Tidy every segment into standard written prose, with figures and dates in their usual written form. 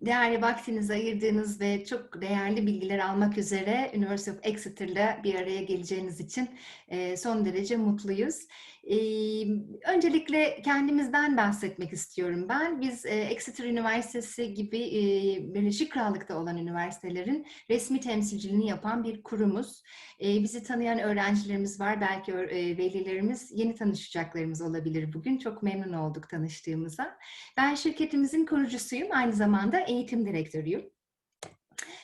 Değerli vaktinizi ayırdığınız ve çok değerli bilgiler almak üzere University of Exeter'la bir araya geleceğiniz için son derece mutluyuz. Öncelikle kendimizden bahsetmek istiyorum ben. Biz Exeter Üniversitesi gibi Birleşik Krallık'ta olan üniversitelerin resmi temsilciliğini yapan bir kurumuz. Bizi tanıyan öğrencilerimiz var, belki velilerimiz, yeni tanışacaklarımız olabilir bugün. Çok memnun olduk tanıştığımıza. Ben şirketimizin kurucusuyum, aynı zamanda eğitim direktörüyüm.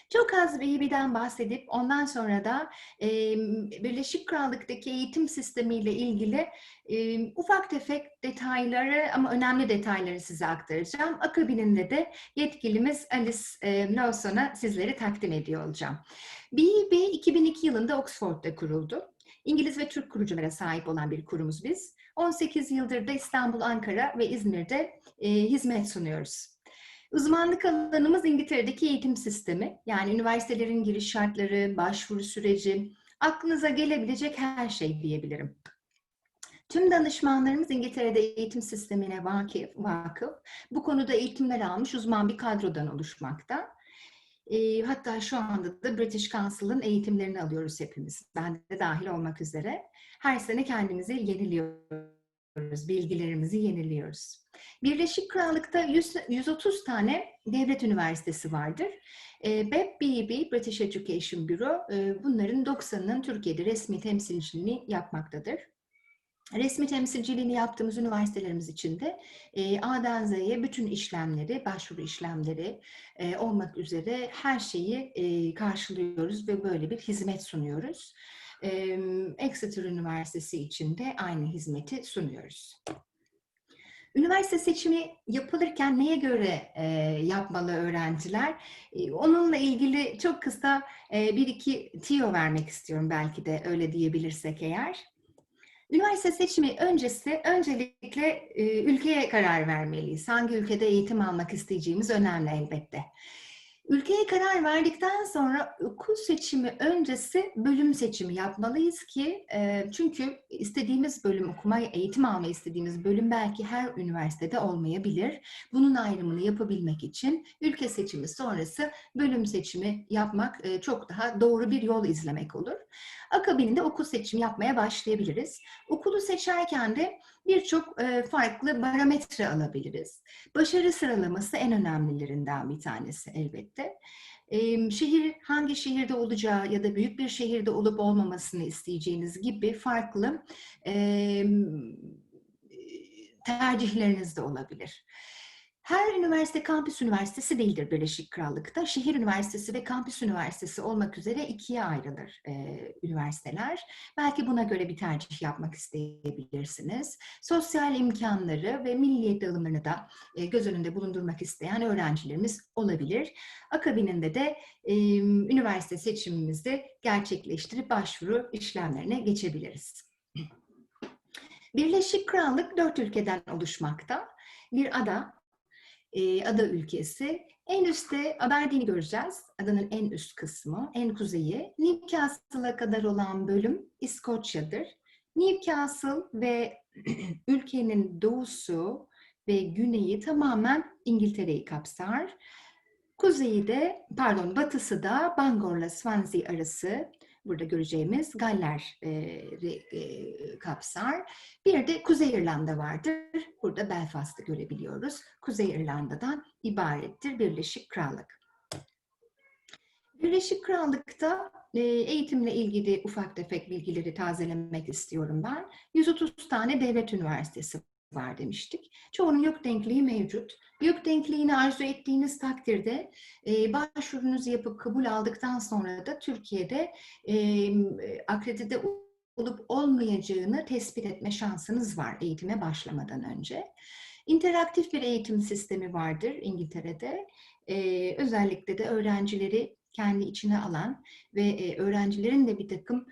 Çok az BEB'den bahsedip ondan sonra da Birleşik Krallık'taki eğitim sistemiyle ilgili ufak tefek detayları ama önemli detayları size aktaracağım. Akabininde de yetkilimiz Alice Lowson'a sizleri takdim ediyor olacağım. BEB 2002 yılında Oxford'da kuruldu. İngiliz ve Türk kuruculara sahip olan bir kurumuz biz. 18 yıldır da İstanbul, Ankara ve İzmir'de hizmet sunuyoruz. Uzmanlık alanımız İngiltere'deki eğitim sistemi, yani üniversitelerin giriş şartları, başvuru süreci, aklınıza gelebilecek her şey diyebilirim. Tüm danışmanlarımız İngiltere'de eğitim sistemine vakıf, bu konuda eğitimler almış uzman bir kadrodan oluşmakta. Hatta şu anda da British Council'ın eğitimlerini alıyoruz hepimiz, ben de dahil olmak üzere. Her sene kendimizi yeniliyoruz, bilgilerimizi yeniliyoruz. Birleşik Krallık'ta 130 tane devlet üniversitesi vardır. BEB, British Education Bureau, bunların 90'ının Türkiye'de resmi temsilciliğini yapmaktadır. Resmi temsilciliğini yaptığımız üniversitelerimiz için de A'dan Z'ye bütün işlemleri, başvuru işlemleri olmak üzere her şeyi karşılıyoruz ve böyle bir hizmet sunuyoruz. Exeter Üniversitesi için de aynı hizmeti sunuyoruz. Üniversite seçimi yapılırken neye göre yapmalı öğrenciler? Onunla ilgili çok kısa bir iki tiyo vermek istiyorum, belki de öyle diyebilirsek eğer. Üniversite seçimi öncesi öncelikle ülkeye karar vermeliyiz. Hangi ülkede eğitim almak isteyeceğimiz önemli elbette. Ülkeye karar verdikten sonra okul seçimi öncesi bölüm seçimi yapmalıyız ki çünkü istediğimiz bölüm okumaya, eğitim almayı istediğimiz bölüm belki her üniversitede olmayabilir. Bunun ayrımını yapabilmek için ülke seçimi sonrası bölüm seçimi yapmak çok daha doğru bir yol izlemek olur. Akabinde okul seçimi yapmaya başlayabiliriz. Okulu seçerken de birçok farklı barometre alabiliriz. Başarı sıralaması en önemlilerinden bir tanesi elbette. Şehir, hangi şehirde olacağı ya da büyük bir şehirde olup olmamasını isteyeceğiniz gibi farklı tercihleriniz de olabilir. Her üniversite kampüs üniversitesi değildir Birleşik Krallık'ta. Şehir üniversitesi ve kampüs üniversitesi olmak üzere ikiye ayrılır üniversiteler. Belki buna göre bir tercih yapmak isteyebilirsiniz. Sosyal imkanları ve milliyet dağılımlarını da göz önünde bulundurmak isteyen öğrencilerimiz olabilir. Akabininde de üniversite seçimimizi gerçekleştirip başvuru işlemlerine geçebiliriz. Birleşik Krallık 4 ülkeden oluşmakta. Bir ada ülkesi. En üstte Aberdeen'i göreceğiz. Adanın en üst kısmı, en kuzeyi. Newcastle'a kadar olan bölüm İskoçya'dır. Newcastle ve ülkenin doğusu ve güneyi tamamen İngiltere'yi kapsar. Batısı da Bangor'la Swansea arası, burada göreceğimiz Galler'i kapsar. Bir de Kuzey İrlanda vardır. Burada Belfast'ı görebiliyoruz. Kuzey İrlanda'dan ibarettir Birleşik Krallık. Birleşik Krallık'ta eğitimle ilgili ufak tefek bilgileri tazelemek istiyorum ben. 130 tane devlet üniversitesi var demiştik. Çoğunun YÖK denkliği mevcut. YÖK denkliğini arzu ettiğiniz takdirde başvurunuzu yapıp kabul aldıktan sonra da Türkiye'de akredite olup olmayacağını tespit etme şansınız var eğitime başlamadan önce. İnteraktif bir eğitim sistemi vardır İngiltere'de. Özellikle de öğrencileri kendi içine alan ve öğrencilerin de bir takım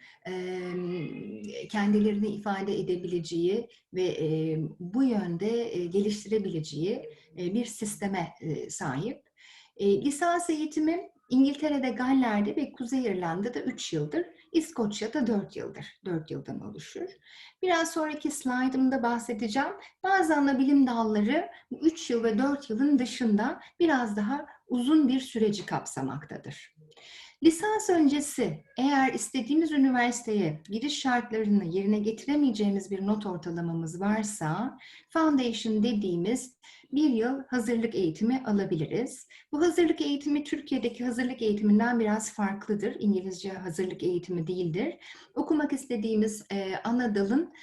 kendilerini ifade edebileceği ve bu yönde geliştirebileceği bir sisteme sahip. Lisans eğitimi İngiltere'de, Galler'de ve Kuzey İrlanda'da 3 yıldır, İskoçya'da 4 yıldır. 4 yıldan oluşur. Biraz sonraki slaytımda bahsedeceğim. Bazı ana bilim dalları 3 yıl ve 4 yılın dışında biraz daha uzun bir süreci kapsamaktadır. Lisans öncesi eğer istediğimiz üniversiteye giriş şartlarını yerine getiremeyeceğimiz bir not ortalamamız varsa foundation dediğimiz bir yıl hazırlık eğitimi alabiliriz. Bu hazırlık eğitimi Türkiye'deki hazırlık eğitiminden biraz farklıdır. İngilizce hazırlık eğitimi değildir. Okumak istediğimiz ana dalın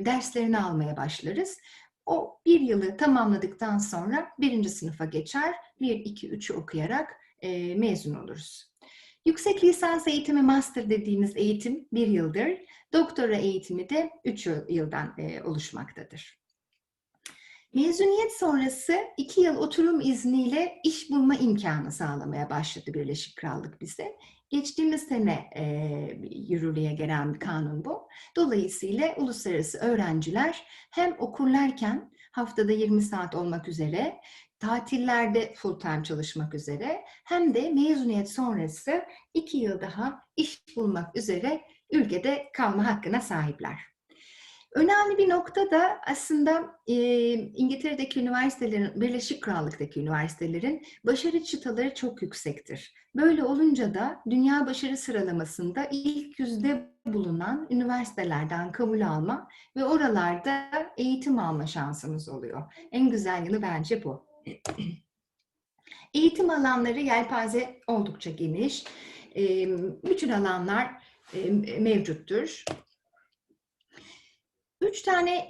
derslerini almaya başlarız. O bir yılı tamamladıktan sonra birinci sınıfa geçer, 1, 2, 3'ü okuyarak mezun oluruz. Yüksek lisans eğitimi, master dediğimiz eğitim 1 yıldır. Doktora eğitimi de 3 yıldan oluşmaktadır. Mezuniyet sonrası 2 yıl oturum izniyle iş bulma imkanı sağlamaya başladı Birleşik Krallık bize. Geçtiğimiz sene yürürlüğe gelen bir kanun bu. Dolayısıyla uluslararası öğrenciler hem okurlarken haftada 20 saat olmak üzere, tatillerde full time çalışmak üzere hem de mezuniyet sonrası 2 yıl daha iş bulmak üzere ülkede kalma hakkına sahipler. Önemli bir nokta da aslında İngiltere'deki üniversitelerin, Birleşik Krallık'taki üniversitelerin başarı çıtaları çok yüksektir. Böyle olunca da dünya başarı sıralamasında ilk yüzde bulunan üniversitelerden kabul alma ve oralarda eğitim alma şansımız oluyor. En güzel yanı bence bu. Eğitim alanları yelpaze oldukça geniş. Bütün alanlar mevcuttur. 3 tane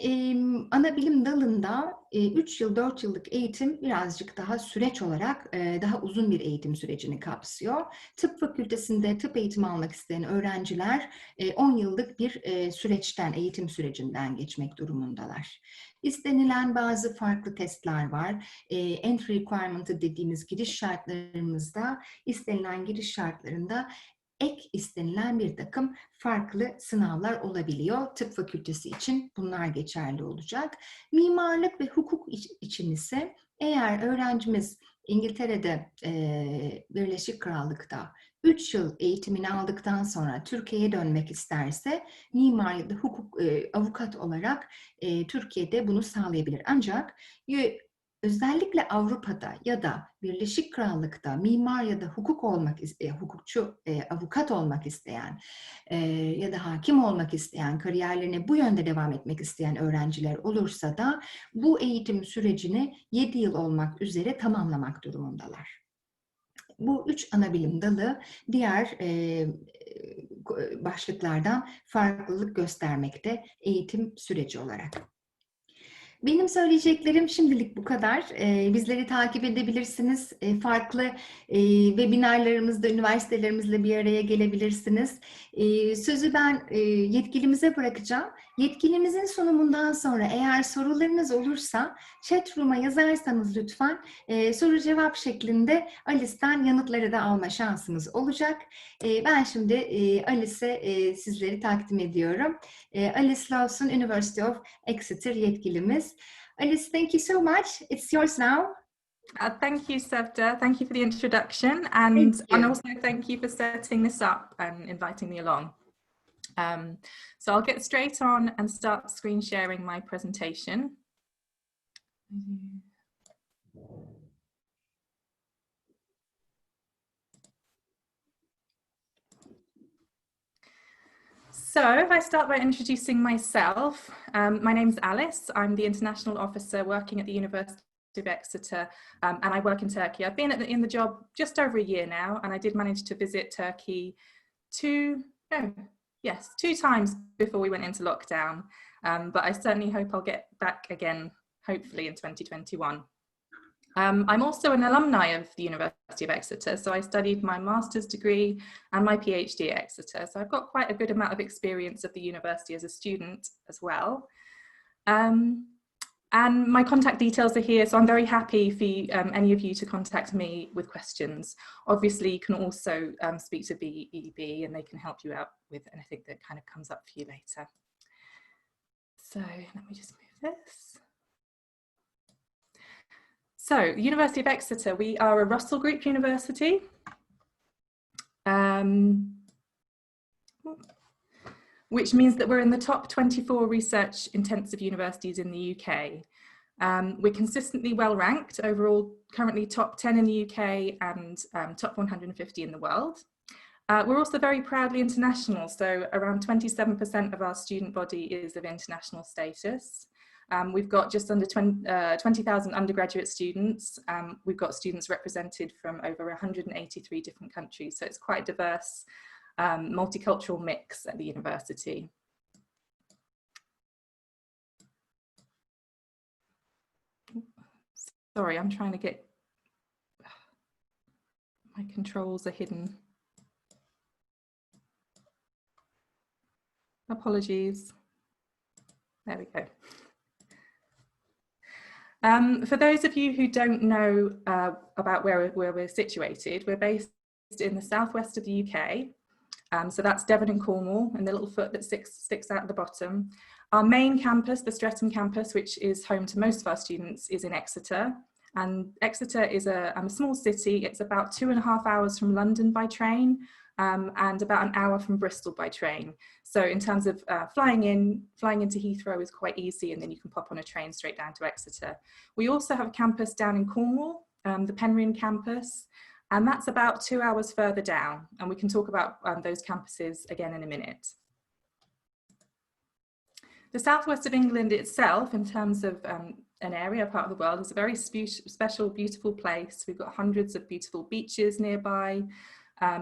ana bilim dalında 3 yıl, 4 yıllık eğitim birazcık daha süreç olarak daha uzun bir eğitim sürecini kapsıyor. Tıp fakültesinde tıp eğitimi almak isteyen öğrenciler 10 yıllık bir süreçten, eğitim sürecinden geçmek durumundalar. İstenilen bazı farklı testler var. Entry requirement'ı dediğimiz giriş şartlarımızda, istenilen giriş şartlarında ek istenilen bir takım farklı sınavlar olabiliyor. Tıp fakültesi için bunlar geçerli olacak. Mimarlık ve hukuk için ise eğer öğrencimiz İngiltere'de, Birleşik Krallık'ta 3 yıl eğitimini aldıktan sonra Türkiye'ye dönmek isterse mimar ya da hukuk avukat olarak Türkiye'de bunu sağlayabilir. Ancak özellikle Avrupa'da ya da Birleşik Krallık'ta mimar ya da hukukçu, avukat olmak isteyen ya da hakim olmak isteyen, kariyerlerine bu yönde devam etmek isteyen öğrenciler olursa da bu eğitim sürecini 7 yıl olmak üzere tamamlamak durumundalar. Bu 3 ana bilim dalı diğer başlıklardan farklılık göstermekte eğitim süreci olarak. Benim söyleyeceklerim şimdilik bu kadar. Bizleri takip edebilirsiniz. Farklı webinarlarımızda üniversitelerimizle bir araya gelebilirsiniz. Sözü ben yetkilimize bırakacağım. Yetkilimizin sunumundan sonra eğer sorularınız olursa chatroom'a yazarsanız lütfen soru cevap şeklinde Alice'den yanıtları da alma şansımız olacak. Ben şimdi Alice'e sizleri takdim ediyorum. Alice Lowson, University of Exeter yetkilimiz. Alice, thank you so much. It's yours now. Thank you, Sevda. Thank you for the introduction, and also thank you for setting this up and inviting me along. So I'll get straight on and start screen sharing my presentation. So if I start by introducing myself, my name's Alice. I'm the international officer working at the University of Exeter, and I work in Turkey. I've been in the job just over a year now, and I did manage to visit Turkey two times before we went into lockdown. But I certainly hope I'll get back again, hopefully in 2021. I'm also an alumni of the University of Exeter, so I studied my master's degree and my PhD at Exeter. So I've got quite a good amount of experience of the university as a student as well. And my contact details are here, so I'm very happy for any of you to contact me with questions. Obviously, you can also speak to BEB and they can help you out with anything that kind of comes up for you later. So let me just move this. So, University of Exeter, we are a Russell Group university. Which means that we're in the top 24 research intensive universities in the UK. We're consistently well ranked overall, currently top 10 in the UK and top 150 in the world. We're also very proudly international, so around 27% of our student body is of international status. We've got just under 20,000 undergraduate students. We've got students represented from over 183 different countries, so it's quite a diverse, multicultural mix at the university. Sorry, I'm trying to get, my controls are hidden. Apologies. There we go. For those of you who don't know about where we're situated, we're based in the southwest of the UK. So that's Devon and Cornwall, and the little foot that sticks out at the bottom. Our main campus, the Streatham campus, which is home to most of our students, is in Exeter. And Exeter is a small city. It's about 2.5 hours from London by train, and about an hour from Bristol by train. So in terms of flying into Heathrow is quite easy, and then you can pop on a train straight down to Exeter. We also have a campus down in Cornwall, the Penryn campus, and that's about 2 hours further down. And we can talk about those campuses again in a minute. The southwest of England itself, in terms of an area, part of the world, is a very special, beautiful place. We've got hundreds of beautiful beaches nearby.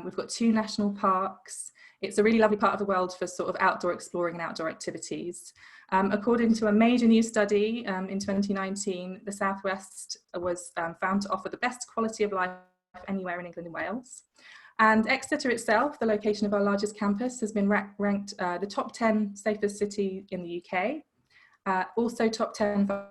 We've got 2 national parks. It's a really lovely part of the world for sort of outdoor exploring and outdoor activities. According to a major new study in 2019, the Southwest was found to offer the best quality of life anywhere in England and Wales. And Exeter itself, the location of our largest campus, has been ranked the top 10 safest city in the UK, also top 10 for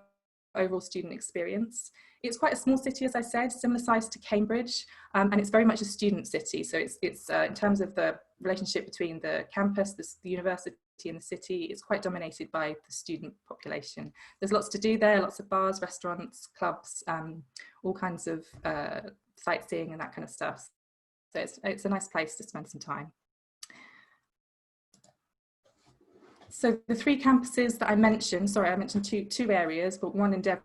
overall student experience. It's quite a small city, as I said, similar size to Cambridge, and it's very much a student city. So it's in terms of the relationship between the campus, the university and the city, it's quite dominated by the student population. There's lots to do there, lots of bars, restaurants, clubs, all kinds of sightseeing and that kind of stuff. So it's a nice place to spend some time. So the 3 campuses that I mentioned, sorry, I mentioned two areas, but one in Devon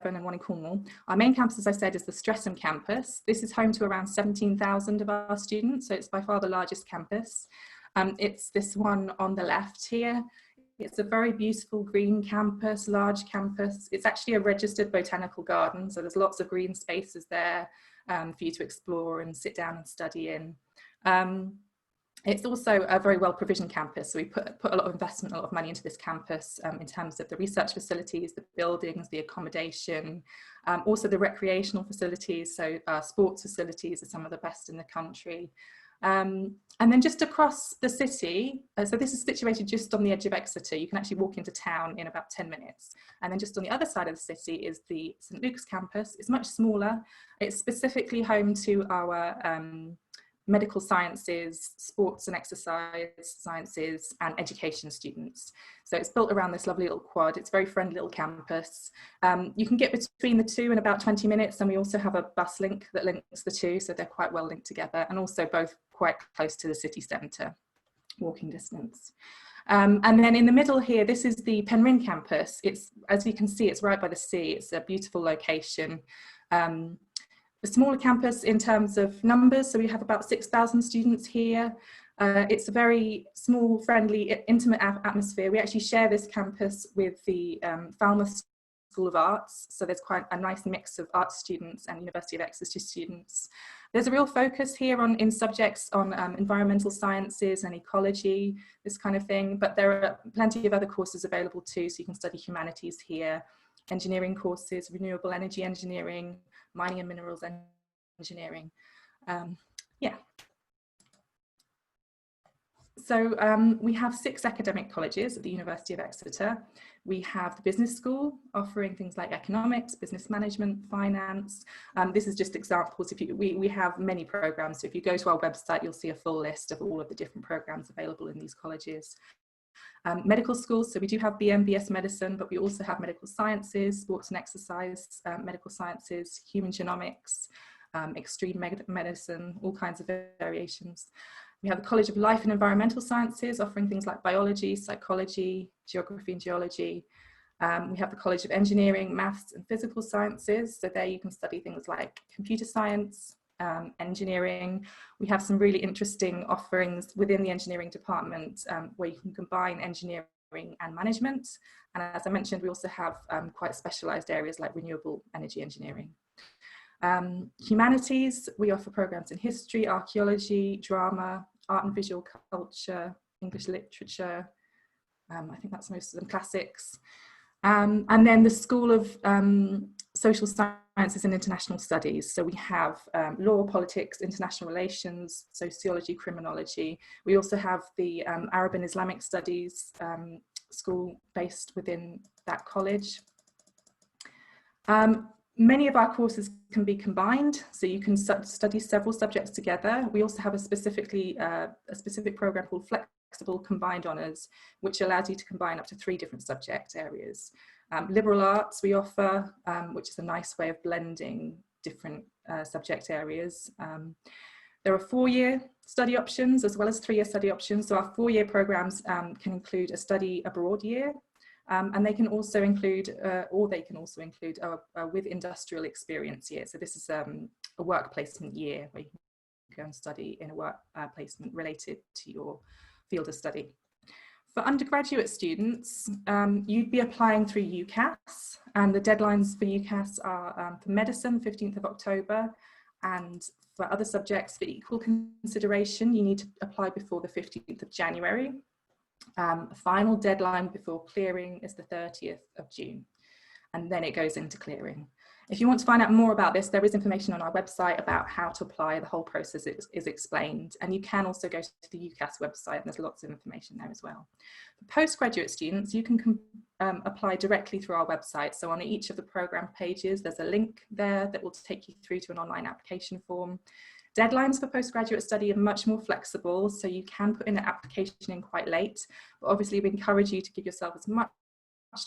and one in Cornwall. Our main campus, as I said, is the Streatham campus. This is home to around 17,000 of our students, so it's by far the largest campus. It's this one on the left here. It's a very beautiful green campus, large campus. It's actually a registered botanical garden, so there's lots of green spaces there for you to explore and sit down and study in. It's also a very well provisioned campus, so we put a lot of investment, a lot of money into this campus in terms of the research facilities, the buildings, the accommodation, also the recreational facilities, so sports facilities are some of the best in the country. And then just across the city, so this is situated just on the edge of Exeter, you can actually walk into town in about 10 minutes. And then just on the other side of the city is the St Luke's campus. It's much smaller. It's specifically home to our medical sciences, sports and exercise sciences, and education students. So it's built around this lovely little quad. It's a very friendly little campus. You can get between the two in about 20 minutes, and we also have a bus link that links the two, so they're quite well linked together, and also both quite close to the city centre, walking distance. And then in the middle here, this is the Penryn campus. It's, as you can see, it's right by the sea. It's a beautiful location. A smaller campus in terms of numbers, so we have about 6,000 students here. It's a very small, friendly, intimate atmosphere. We actually share this campus with the Falmouth School of Arts, so there's quite a nice mix of arts students and University of Exeter students. There's a real focus here in subjects on environmental sciences and ecology, this kind of thing, but there are plenty of other courses available too, so you can study humanities here, engineering courses, renewable energy engineering, mining and minerals engineering. Yeah. So we have 6 academic colleges at the University of Exeter. We have the business school offering things like economics, business management, finance. This is just examples. We have many programs, so if you go to our website, you'll see a full list of all of the different programs available in these colleges. Medical schools, so we do have BM, BS medicine, but we also have medical sciences, sports and exercise, medical sciences, human genomics, extreme medicine, all kinds of variations. We have the College of Life and Environmental Sciences offering things like biology, psychology, geography and geology. We have the College of Engineering, Maths and Physical Sciences. So there you can study things like computer science, engineering. We have some really interesting offerings within the engineering department where you can combine engineering and management. And as I mentioned, we also have quite specialized areas like renewable energy engineering. Humanities, we offer programs in history, archaeology, drama, art and visual culture, English literature, I think that's most of them, classics. And then the School of Social Sciences and International Studies. So we have law, politics, international relations, sociology, criminology. We also have the Arab and Islamic Studies school based within that college. Many of our courses can be combined, so you can study several subjects together. We also have a specific program called Flexible Combined Honours, which allows you to combine up to 3 different subject areas. Liberal arts we offer, which is a nice way of blending different subject areas. There are 4-year study options as well as 3-year study options. So our 4-year programs can include a study abroad year, and they can also include, a with industrial experience year. So this is a work placement year where you can go and study in a work placement related to your field of study. For undergraduate students, you'd be applying through UCAS, and the deadlines for UCAS are for medicine, 15th of October, and for other subjects for equal consideration, you need to apply before the 15th of January. Final deadline before clearing is the 30th of June, and then it goes into clearing. If you want to find out more about this, there is information on our website about how to apply. The whole process is explained, and you can also go to the UCAS website, and there's lots of information there as well. For postgraduate students, you can apply directly through our website. So on each of the program pages, there's a link there that will take you through to an online application form. Deadlines for postgraduate study are much more flexible, so you can put in an application in quite late, but obviously we encourage you to give yourself as much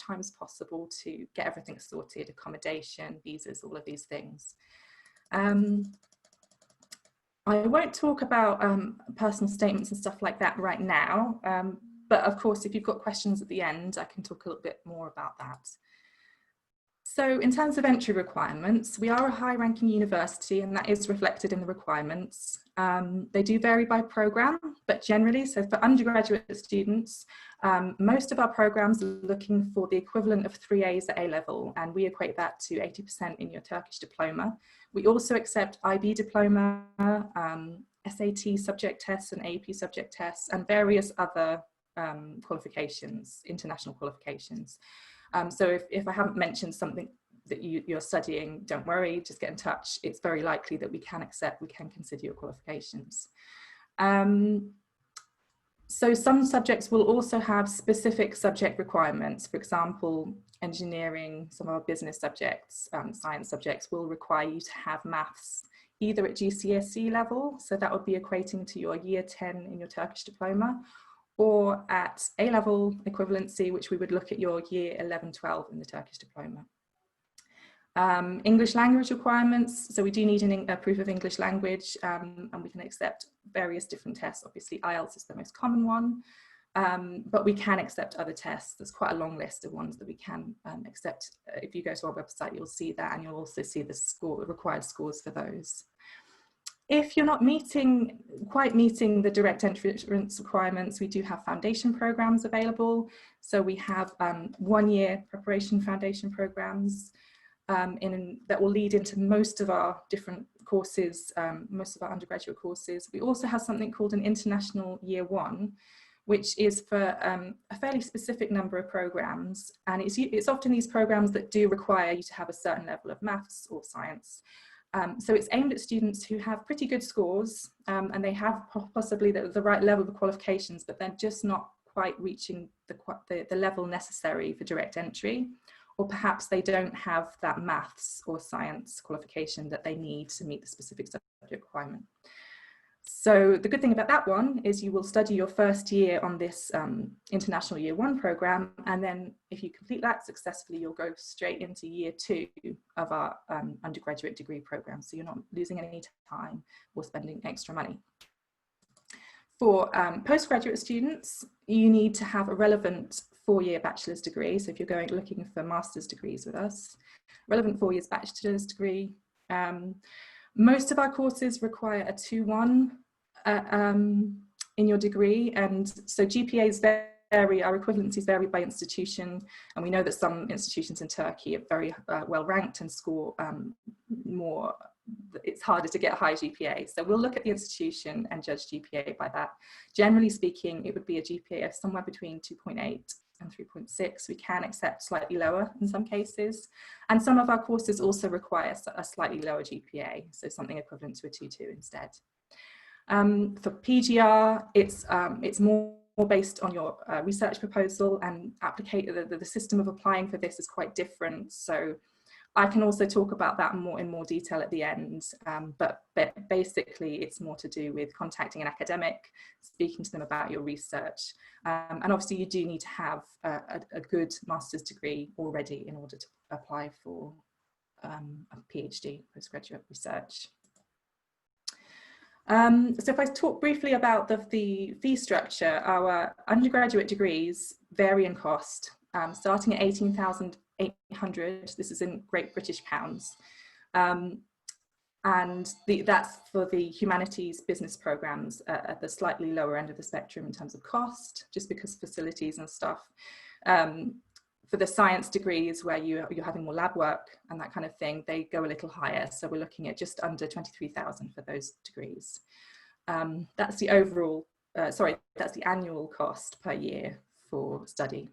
time as possible to get everything sorted, accommodation, visas, all of these things. I won't talk about personal statements and stuff like that right now, but of course if you've got questions at the end I can talk a little bit more about that. So in terms of entry requirements, we are a high-ranking university, and that is reflected in the requirements. They do vary by program, but generally, so for undergraduate students, most of our programs are looking for the equivalent of 3 A's at A-level, and we equate that to 80% in your Turkish diploma. We also accept IB diploma, SAT subject tests and AP subject tests, and various other qualifications, international qualifications. So if I haven't mentioned something that you're studying, don't worry, just get in touch. It's very likely that we can consider your qualifications. So some subjects will also have specific subject requirements. For example, engineering, some of our business subjects, science subjects will require you to have maths either at GCSE level, so that would be equating to your year 10 in your Turkish diploma, or at A-level equivalency, which we would look at your year 11-12 in the Turkish diploma. English language requirements, so we do need a proof of English language, and we can accept various different tests. Obviously IELTS is the most common one, but we can accept other tests. There's quite a long list of ones that we can accept. If you go to our website, you'll see that, and you'll also see the required scores for those. If you're not quite meeting the direct entrance requirements, we do have foundation programs available. So we have 1-year preparation foundation programs that will lead into most of our different courses, most of our undergraduate courses. We also have something called an international year 1, which is for a fairly specific number of programs. And it's often these programs that do require you to have a certain level of maths or science. So it's aimed at students who have pretty good scores, and they have possibly the right level of qualifications, but they're just not quite reaching the level necessary for direct entry, or perhaps they don't have that maths or science qualification that they need to meet the specific subject requirement. So the good thing about that one is you will study your first year on this international year 1 program, and then if you complete that successfully, you'll go straight into year 2 of our undergraduate degree program. So you're not losing any time or spending extra money. For postgraduate students, you need to have a relevant 4-year bachelor's degree. So if you're looking for master's degrees with us, relevant 4 years bachelor's degree. Most of our courses require a 2:1 in your degree, and so GPAs vary, our equivalencies vary by institution, and we know that some institutions in Turkey are very well ranked and score more. It's harder to get a high GPA, so we'll look at the institution and judge GPA by that. Generally speaking, it would be a GPA of somewhere between 2.8 and 3.6. We can accept slightly lower in some cases, and some of our courses also require a slightly lower GPA, so something equivalent to a 2.2 instead. For PGR, it's more based on your research proposal, and the system of applying for this is quite different. So I can also talk about that in more detail at the end, but basically it's more to do with contacting an academic, speaking to them about your research, and obviously you do need to have a good master's degree already in order to apply for a PhD, postgraduate research. So if I talk briefly about the fee structure, our undergraduate degrees vary in cost, starting at 18,800, this is in Great British pounds, and that's for the humanities business programs at the slightly lower end of the spectrum in terms of cost, just because facilities and stuff. For the science degrees where you're having more lab work and that kind of thing, they go a little higher. So we're looking at just under 23,000 for those degrees. That's the overall, that's the annual cost per year for study.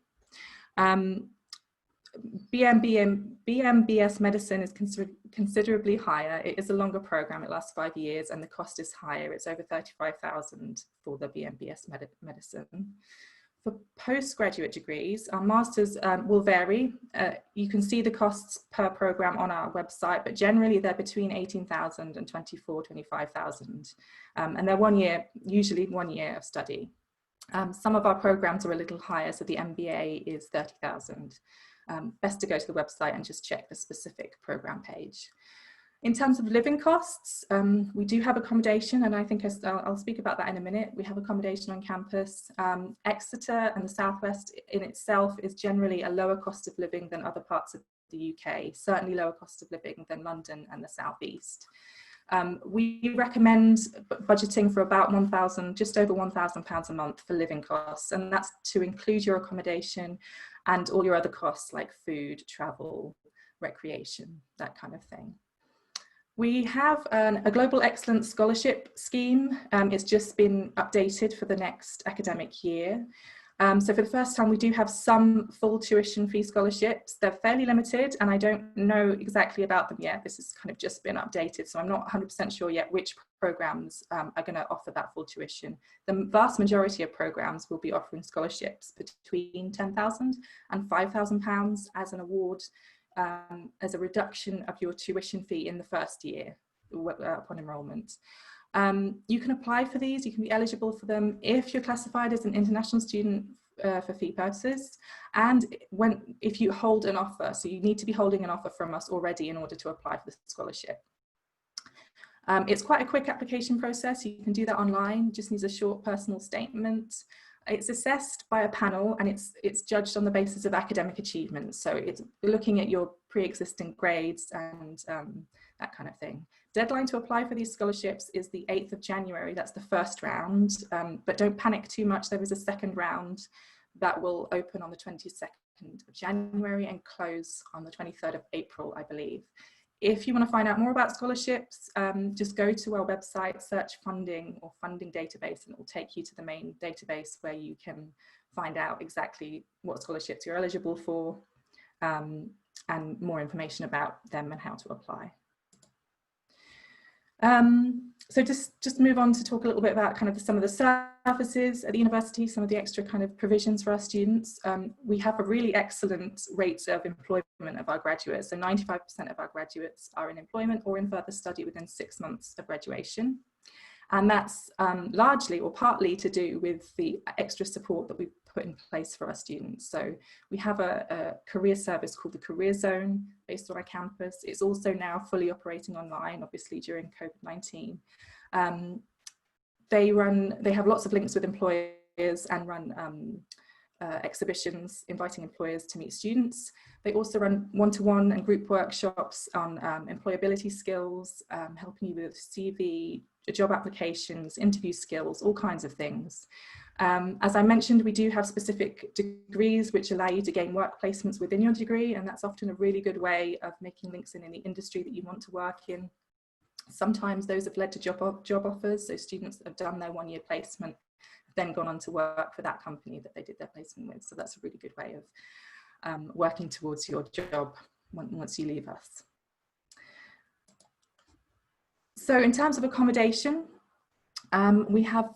BMBS medicine is considerably higher. It is a longer program, it lasts 5 years, and the cost is higher. It's over 35,000 for the BMBS medicine. For postgraduate degrees, our masters will vary. You can see the costs per program on our website, but generally they're between 18,000 and 25,000. And they're usually 1 year of study. Some of our programs are a little higher, so the MBA is 30,000. Best to go to the website and just check the specific program page. In terms of living costs, we do have accommodation, and I think I'll speak about that in a minute. We have accommodation on campus. Exeter and the Southwest in itself is generally a lower cost of living than other parts of the UK, certainly lower cost of living than London and the Southeast. We recommend budgeting for about just over £1,000 a month for living costs, and that's to include your accommodation and all your other costs like food, travel, recreation, that kind of thing. We have a Global Excellence Scholarship scheme. It's just been updated for the next academic year. So for the first time, we do have some full tuition fee scholarships. They're fairly limited, and I don't know exactly about them yet. This has kind of just been updated, so I'm not 100% sure yet which programs are going to offer that full tuition. The vast majority of programs will be offering scholarships between £10,000 and £5,000 as an award, as a reduction of your tuition fee in the first year upon enrolment. You can apply for these, you can be eligible for them if you're classified as an international student for fee purposes, and if you hold an offer. So you need to be holding an offer from us already in order to apply for the scholarship. It's quite a quick application process. You can do that online, just needs a short personal statement. It's assessed by a panel, and it's judged on the basis of academic achievement. So it's looking at your pre-existing grades and that kind of thing. Deadline to apply for these scholarships is the 8th of January. That's the first round, but don't panic too much. There is a second round that will open on the 22nd of January and close on the 23rd of April, I believe. If you want to find out more about scholarships, just go to our website, search funding or funding database, and it will take you to the main database where you can find out exactly what scholarships you're eligible for, and more information about them and how to apply. So just move on to talk a little bit about kind of some of the services at the university, some of the extra kind of provisions for our students. We have a really excellent rate of employment of our graduates. So 95% of our graduates are in employment or in further study within 6 months of graduation. And that's largely or partly to do with the extra support that we've put in place for our students. So we have a career service called the Career Zone based on our campus. It's also now fully operating online, obviously during COVID-19. They have lots of links with employers and run exhibitions inviting employers to meet students. They also run one-to-one and group workshops on employability skills, helping you with CV, job applications, interview skills, all kinds of things. As I mentioned, we do have specific degrees which allow you to gain work placements within your degree, and that's often a really good way of making links in the industry that you want to work in. Sometimes those have led to job offers, so students have done their one-year placement, then gone on to work for that company that they did their placement with. So that's a really good way of working towards your job once you leave us. So in terms of accommodation, we have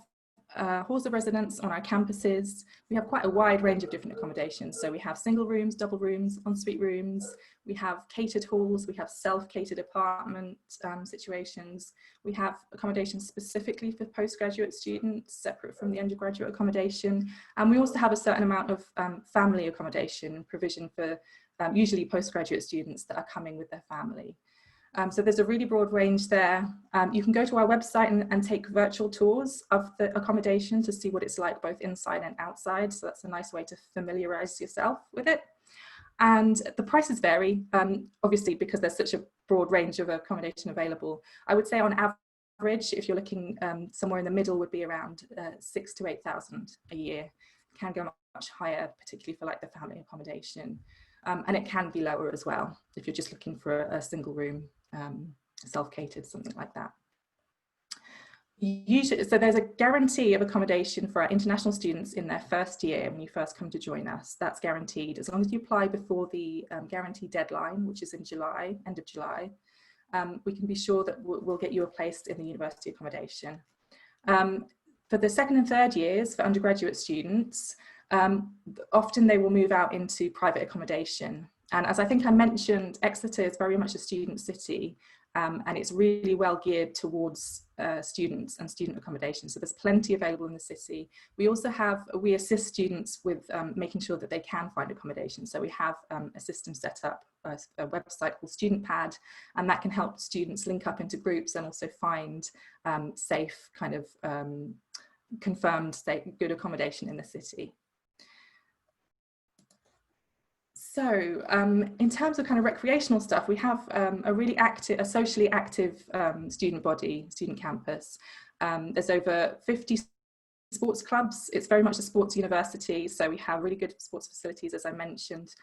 halls of residence on our campuses. We have quite a wide range of different accommodations. So we have single rooms, double rooms, ensuite rooms. We have catered halls. We have self-catered apartment situations. We have accommodations specifically for postgraduate students, separate from the undergraduate accommodation. And we also have a certain amount of family accommodation provision for usually postgraduate students that are coming with their family. So there's a really broad range there. You can go to our website and take virtual tours of the accommodation to see what it's like both inside and outside. So that's a nice way to familiarize yourself with it. And the prices vary, obviously, because there's such a broad range of accommodation available. I would say on average, if you're looking somewhere in the middle, would be around 6,000 to 8,000 a year. It can go much higher, particularly for like the family accommodation. And it can be lower as well if you're just looking for a single room, self-catered, something like that. Usually, so there's a guarantee of accommodation for our international students in their first year when you first come to join us. That's guaranteed as long as you apply before the guarantee deadline, which is in July, end of July. We can be sure that we'll get you a place in the university accommodation. For the second and third years, for undergraduate students, often they will move out into private accommodation. And as I think I mentioned, Exeter is very much a student city, and it's really well geared towards students and student accommodation. So there's plenty available in the city. We also we assist students with making sure that they can find accommodation. So we have a system set up, a website called StudentPad, and that can help students link up into groups and also find safe, kind of confirmed, good accommodation in the city. So in terms of kind of recreational stuff, we have a really active, a socially active student body, student campus. There's over 50 sports clubs. It's very much a sports university, so we have really good sports facilities, as I mentioned.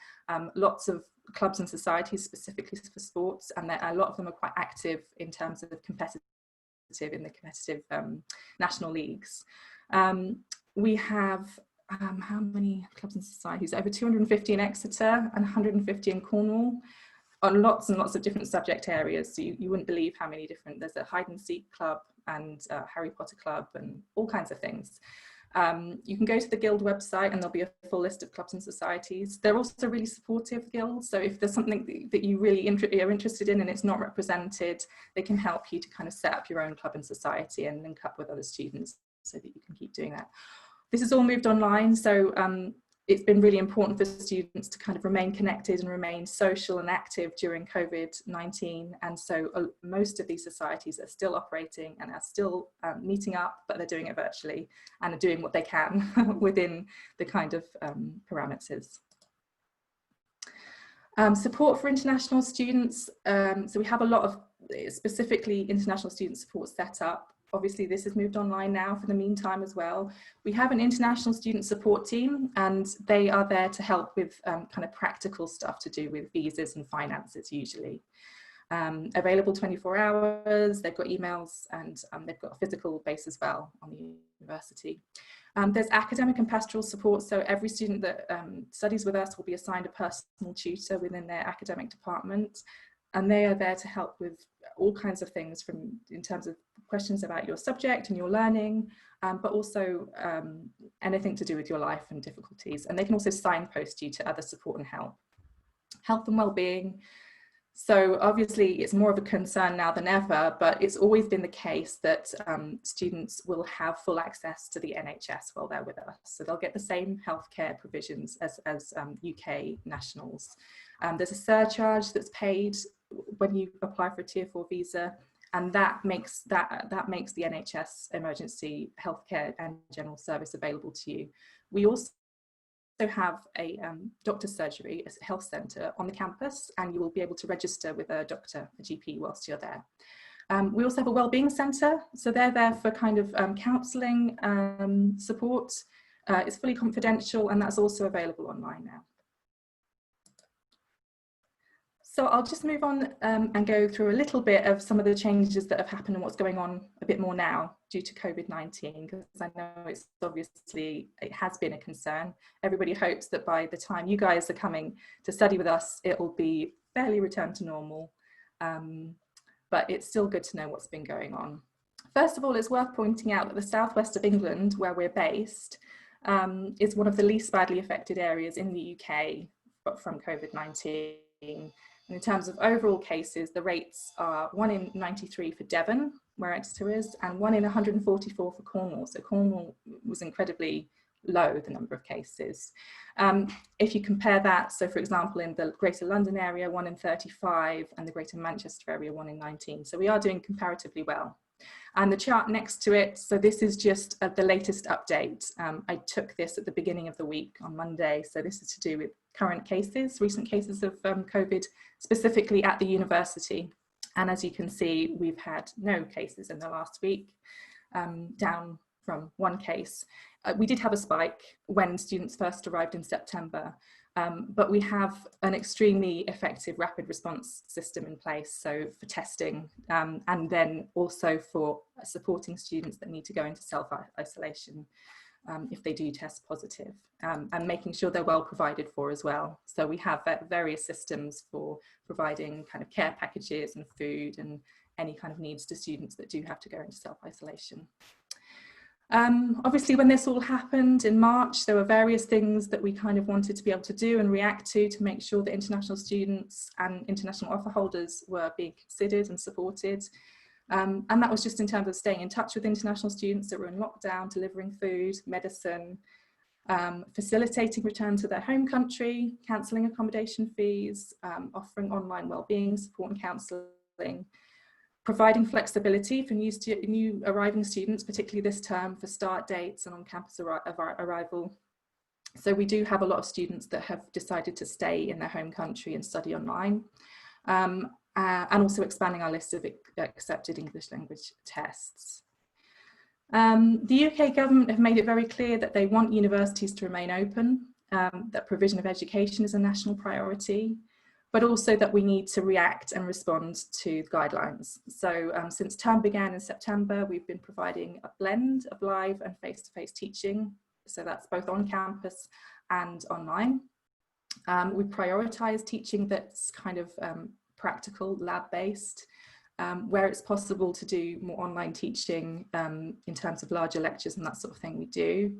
Lots of clubs and societies specifically for sports, and a lot of them are quite active in terms of competitive national leagues. We have how many clubs and societies? Over 250 in Exeter and 150 in Cornwall, on lots and lots of different subject areas. So you wouldn't believe how many different, there's a hide and seek club and a Harry Potter club and all kinds of things. You can go to the Guild website and there'll be a full list of clubs and societies. They're also really supportive guilds. So if there's something that you really are interested in and it's not represented, they can help you to kind of set up your own club and society and link up with other students so that you can keep doing that. This has all moved online, so it's been really important for students to kind of remain connected and remain social and active during COVID-19. And so most of these societies are still operating and are still meeting up, but they're doing it virtually and are doing what they can within the kind of parameters. Support for international students. So we have a lot of specifically international student support set up. Obviously, this has moved online now for the meantime as well. We have an international student support team, and they are there to help with kind of practical stuff to do with visas and finances usually. Available 24 hours, they've got emails, and they've got a physical base as well on the university. There's academic and pastoral support, so every student that studies with us will be assigned a personal tutor within their academic department, and they are there to help with all kinds of things in terms of questions about your subject and your learning, but also anything to do with your life and difficulties. And they can also signpost you to other support and help. Health and well-being. So obviously it's more of a concern now than ever, but it's always been the case that students will have full access to the NHS while they're with us. So they'll get the same healthcare provisions as UK nationals. There's a surcharge that's paid when you apply for a Tier 4 visa, and that makes the NHS emergency healthcare and general service available to you. We also have a doctor's surgery, a health centre on the campus, and you will be able to register with a doctor, a GP, whilst you're there. We also have a wellbeing centre, so they're there for kind of counselling, support. It's fully confidential, and that's also available online now. So I'll just move on and go through a little bit of some of the changes that have happened and what's going on a bit more now due to COVID-19, because I know it's obviously, it has been a concern. Everybody hopes that by the time you guys are coming to study with us, it will be fairly returned to normal. But it's still good to know what's been going on. First of all, it's worth pointing out that the southwest of England, where we're based, is one of the least badly affected areas in the UK from COVID-19. And in terms of overall cases, the rates are 1 in 93 for Devon, where Exeter is, and 1 in 144 for Cornwall. So Cornwall was incredibly low, the number of cases. If you compare that, so for example, in the Greater London area, 1 in 35, and the Greater Manchester area, 1 in 19. So we are doing comparatively well. And the chart next to it, so this is just the latest update. I took this at the beginning of the week on Monday. So this is to do with current cases, recent cases of COVID, specifically at the university. And as you can see, we've had no cases in the last week, down from 1 case. We did have a spike when students first arrived in September, but we have an extremely effective rapid response system in place, so for testing and then also for supporting students that need to go into self-isolation if they do test positive, and making sure they're well provided for as well. So we have various systems for providing kind of care packages and food and any kind of needs to students that do have to go into self-isolation. Obviously, when this all happened in March, there were various things that we kind of wanted to be able to do and react to make sure that international students and international offer holders were being considered and supported. And that was just in terms of staying in touch with international students that were in lockdown, delivering food, medicine, facilitating return to their home country, cancelling accommodation fees, offering online wellbeing support and counselling, providing flexibility for new arriving students, particularly this term, for start dates and on-campus arrival. So we do have a lot of students that have decided to stay in their home country and study online, and also expanding our list of accepted English language tests. The UK government have made it very clear that they want universities to remain open, that provision of education is a national priority, but also that we need to react and respond to guidelines. So since term began in September, we've been providing a blend of live and face-to-face teaching. So that's both on campus and online. We prioritise teaching that's kind of practical, lab-based, where it's possible to do more online teaching in terms of larger lectures and that sort of thing we do.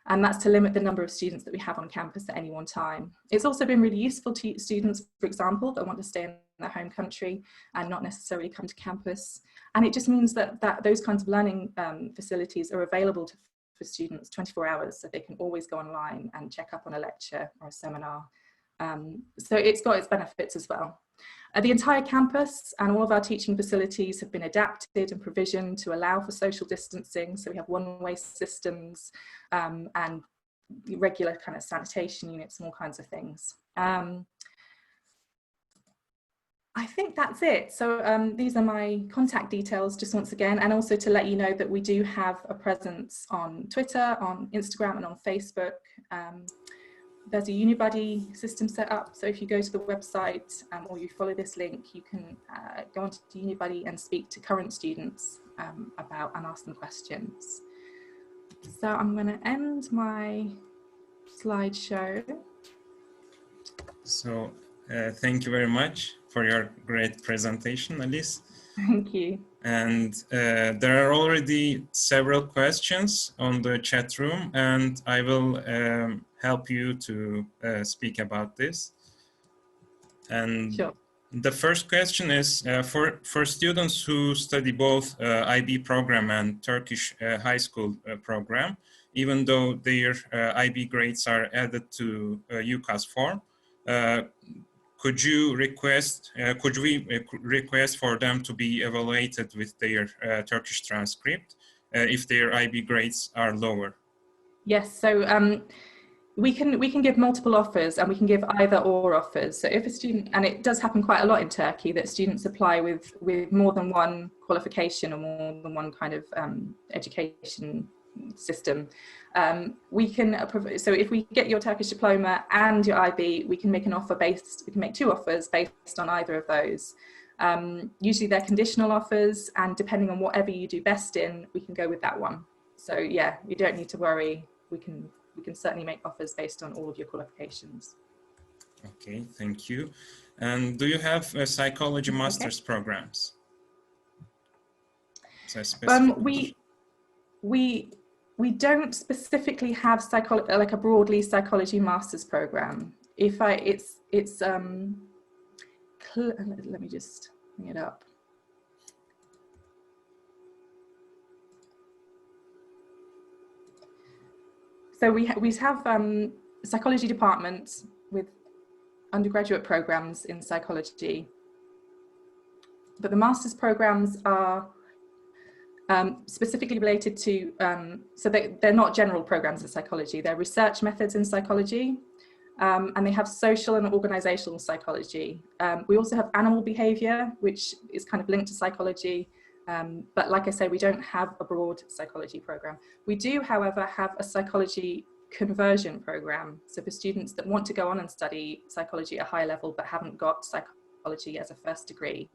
And that's to limit the number of students that we have on campus at any one time. It's also been really useful to students, for example, that want to stay in their home country and not necessarily come to campus. And it just means that those kinds of learning facilities are available for students 24 hours, so they can always go online and check up on a lecture or a seminar. So it's got its benefits as well. The entire campus and all of our teaching facilities have been adapted and provisioned to allow for social distancing. So we have one-way systems and regular kind of sanitation units and all kinds of things. I think that's it. So these are my contact details, just once again, and also to let you know that we do have a presence on Twitter, on Instagram and on Facebook. There's a Unibuddy system set up, so if you go to the website or you follow this link, you can go onto Unibuddy and speak to current students about and ask them questions. So I'm going to end my slideshow. So thank you very much for your great presentation, Alice. Thank you. And there are already several questions on the chat room, and I will help you to speak about this. And sure. The first question is for students who study both IB program and Turkish high school program, even though their IB grades are added to UCAS form, could we request for them to be evaluated with their Turkish transcript if their IB grades are lower? Yes, so we can give multiple offers, and we can give either or offers. So if a student, and it does happen quite a lot in Turkey, that students apply with more than one qualification or more than one kind of education system, we can so if we get your Turkish diploma and your IB, we can make an offer we can make two offers based on either of those. Usually they're conditional offers, and depending on whatever you do best in, we can go with that one. So yeah, you don't need to worry. We can certainly make offers based on all of your qualifications. Okay, thank you. And do you have psychology master's programs? We don't specifically have like a broadly psychology master's program. Let me just bring it up. So we have psychology departments with undergraduate programs in psychology, but the master's programs are specifically related to, so they're not general programs in psychology, they're research methods in psychology, and they have social and organizational psychology. We also have animal behavior, which is kind of linked to psychology. But like I say, we don't have a broad psychology program. We do, however, have a psychology conversion program. So for students that want to go on and study psychology at a high level but haven't got psychology as a first degree,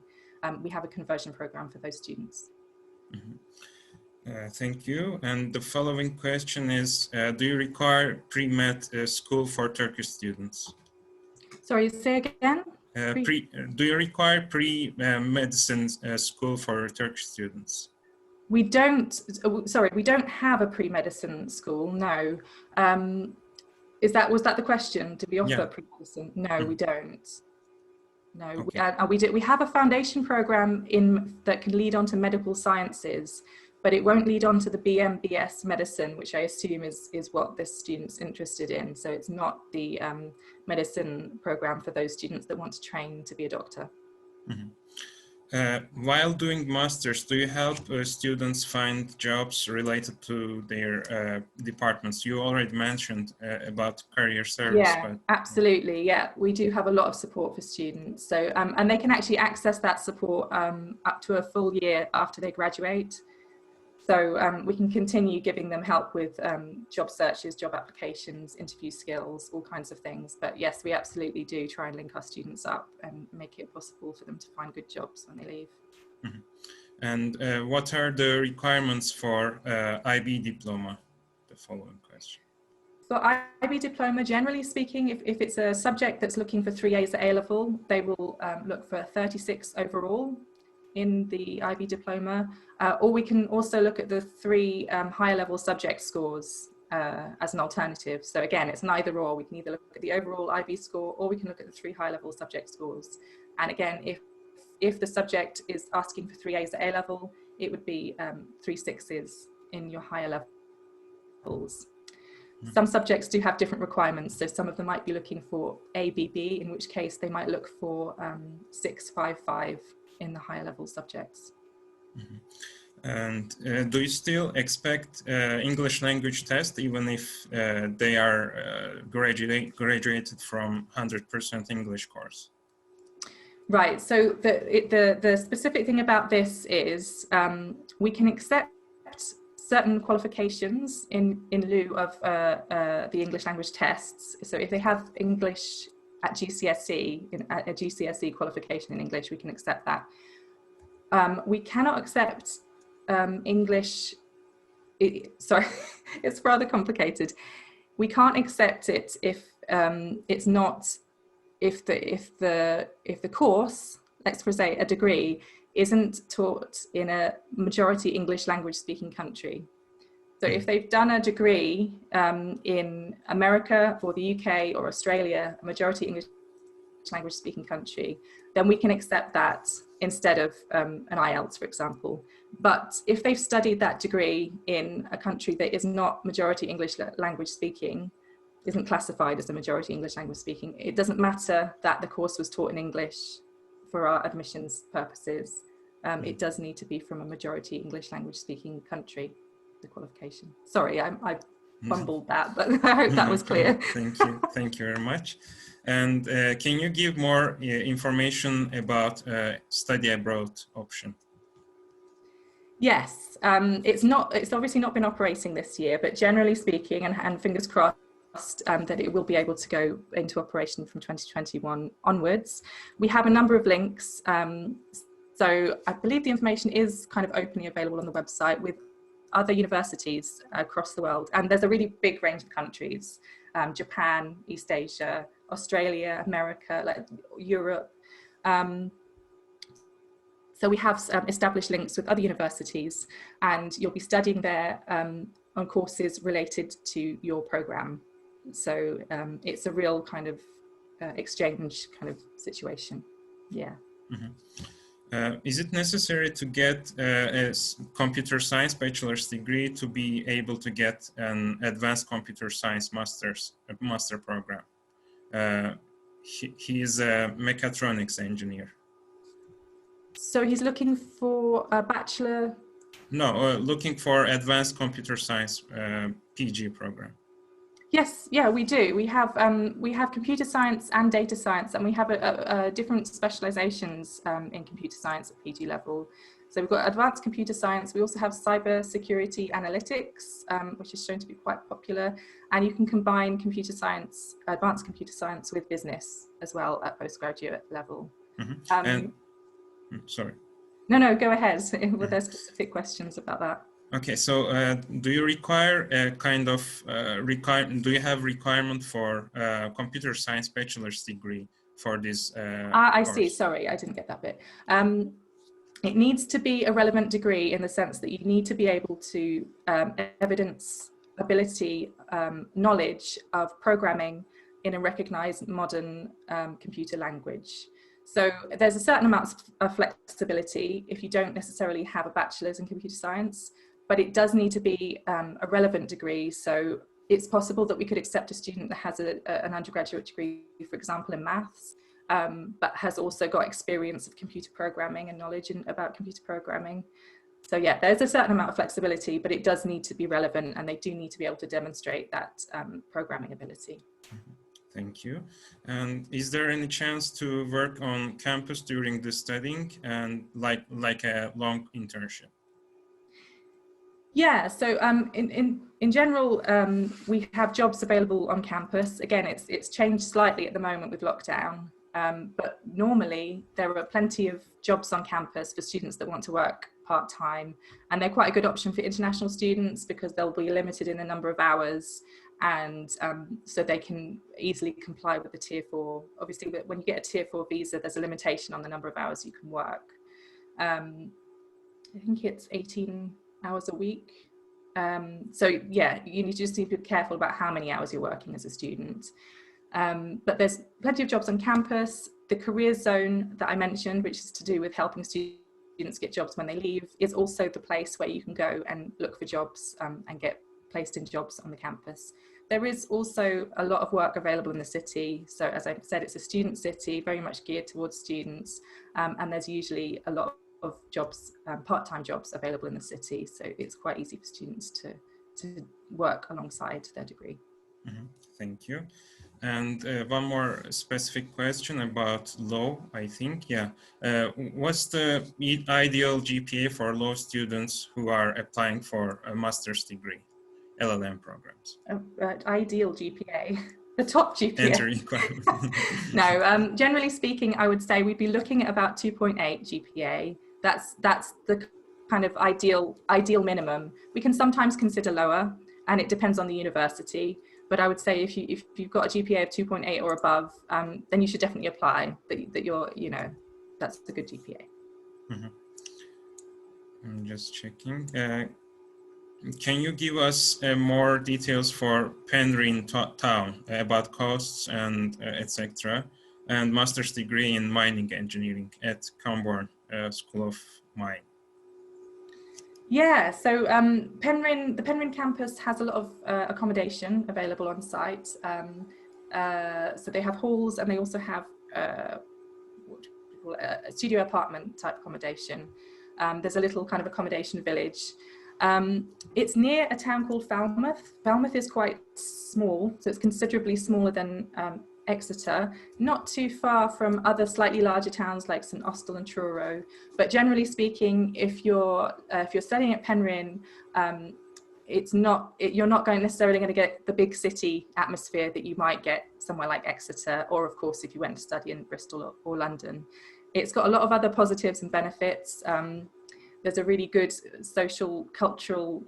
we have a conversion program for those students. Mm-hmm. Thank you. And the following question is, do you require pre-med school for Turkish students? Sorry, say again? Do you require pre-medicine school for Turkish students? We don't, sorry, we don't have a pre-medicine school, no. Was that the question? Do we offer pre-medicine? No, we don't. No, okay. We have a foundation program that can lead on to medical sciences, but it won't lead on to the BMBS medicine, which I assume is what this student's interested in. So it's not the medicine program for those students that want to train to be a doctor. Mm-hmm. While doing masters, do you help students find jobs related to their departments? You already mentioned about career service. Yeah, but absolutely. Yeah, we do have a lot of support for students. So, and they can actually access that support up to a full year after they graduate. So we can continue giving them help with job searches, job applications, interview skills, all kinds of things. But yes, we absolutely do try and link our students up and make it possible for them to find good jobs when they leave. Mm-hmm. And what are the requirements for IB diploma? The following question. For IB diploma, generally speaking, if it's a subject that's looking for 3 A's at A level, they will look for 36 overall in the IB diploma, or we can also look at the 3 higher level subject scores as an alternative. So again, it's an either or. We can either look at the overall IB score, or we can look at the 3 high level subject scores. And again, if the subject is asking for 3 A's at A level, it would be 3 6s in your higher levels. Mm-hmm. Some subjects do have different requirements. So some of them might be looking for ABB, in which case they might look for 6 5 5 in the higher level subjects. Mm-hmm. And do you still expect English language test even if they are graduated from 100% English course? Right, so the specific thing about this is we can accept certain qualifications in lieu of the English language tests. So if they have English at GCSE, a GCSE qualification in English, we can accept that. We cannot accept English, sorry, it's rather complicated. We can't accept it if it's not, if the course, let's say a degree, isn't taught in a majority English language speaking country. So if they've done a degree in America or the UK or Australia, a majority English language speaking country, then we can accept that instead of an IELTS, for example. But if they've studied that degree in a country that is not majority English language speaking, isn't classified as a majority English language speaking, it doesn't matter that the course was taught in English for our admissions purposes. It does need to be from a majority English language speaking country, the qualification. Sorry, I fumbled that, but I hope that was clear. Thank you very much. And can you give more information about study abroad option? Yes, it's obviously not been operating this year, but generally speaking, and fingers crossed, that it will be able to go into operation from 2021 onwards. We have a number of links. So I believe the information is kind of openly available on the website with other universities across the world. And there's a really big range of countries, Japan, East Asia, Australia, America, like Europe. So we have established links with other universities, and you'll be studying there on courses related to your program. So it's a real kind of exchange kind of situation. Yeah. Mm-hmm. Is it necessary to get a computer science bachelor's degree to be able to get an advanced computer science master program? He is a mechatronics engineer. So he's looking for a bachelor? No, looking for advanced computer science PG program. Yes, yeah, we do. We have computer science and data science, and we have a different specializations in computer science at PG level. So we've got advanced computer science. We also have cyber security analytics, which is shown to be quite popular. And you can combine computer science, advanced computer science with business as well at postgraduate level. Mm-hmm. Sorry. No, go ahead. Were there specific questions about that? Okay, so do you require a kind of do you have requirement for computer science bachelor's degree for this I course? see, sorry, I didn't get that bit. It needs to be a relevant degree in the sense that you need to be able to evidence ability, knowledge of programming in a recognized modern computer language. So there's a certain amount of flexibility if you don't necessarily have a bachelor's in computer science, but it does need to be a relevant degree. So it's possible that we could accept a student that has an undergraduate degree, for example, in maths, but has also got experience of computer programming and knowledge about computer programming. So yeah, there's a certain amount of flexibility, but it does need to be relevant, and they do need to be able to demonstrate that programming ability. Thank you. And is there any chance to work on campus during the studying and like a long internship? Yeah, so in general, we have jobs available on campus. Again, it's changed slightly at the moment with lockdown, but normally there are plenty of jobs on campus for students that want to work part-time, and they're quite a good option for international students because they'll be limited in the number of hours, and so they can easily comply with the Tier 4. Obviously, when you get a Tier 4 visa, there's a limitation on the number of hours you can work. I think it's 18 hours a week. So yeah, you just need to be careful about how many hours you're working as a student. But there's plenty of jobs on campus. The career zone that I mentioned, which is to do with helping students get jobs when they leave, is also the place where you can go and look for jobs and get placed in jobs on the campus. There is also a lot of work available in the city. So as I said, it's a student city, very much geared towards students. And there's usually a lot of jobs, part-time jobs available in the city. So it's quite easy for students to work alongside their degree. Mm-hmm. Thank you. And one more specific question about law, I think. Yeah. What's the ideal GPA for law students who are applying for a master's degree, LLM programs? Ideal GPA, the top GPA. Enter requirement. No, generally speaking, I would say we'd be looking at about 2.8 GPA. That's the kind of ideal minimum. We can sometimes consider lower, and it depends on the university. But I would say if you've got a GPA of 2.8 or above, then you should definitely apply. That you're, that's a good GPA. Mm-hmm. I'm just checking. Can you give us more details for Penryn Town about costs and etc. and master's degree in mining engineering at Camborne School of Mine? Yeah, so the Penryn campus has a lot of accommodation available on site. So they have halls, and they also have a studio apartment type accommodation. There's a little kind of accommodation village. It's near a town called Falmouth. Falmouth is quite small, so it's considerably smaller than Exeter, not too far from other slightly larger towns like St Austell and Truro. But generally speaking, if you're studying at Penryn, you're not necessarily going to get the big city atmosphere that you might get somewhere like Exeter, or of course if you went to study in Bristol or London. It's got a lot of other positives and benefits. There's a really good social, cultural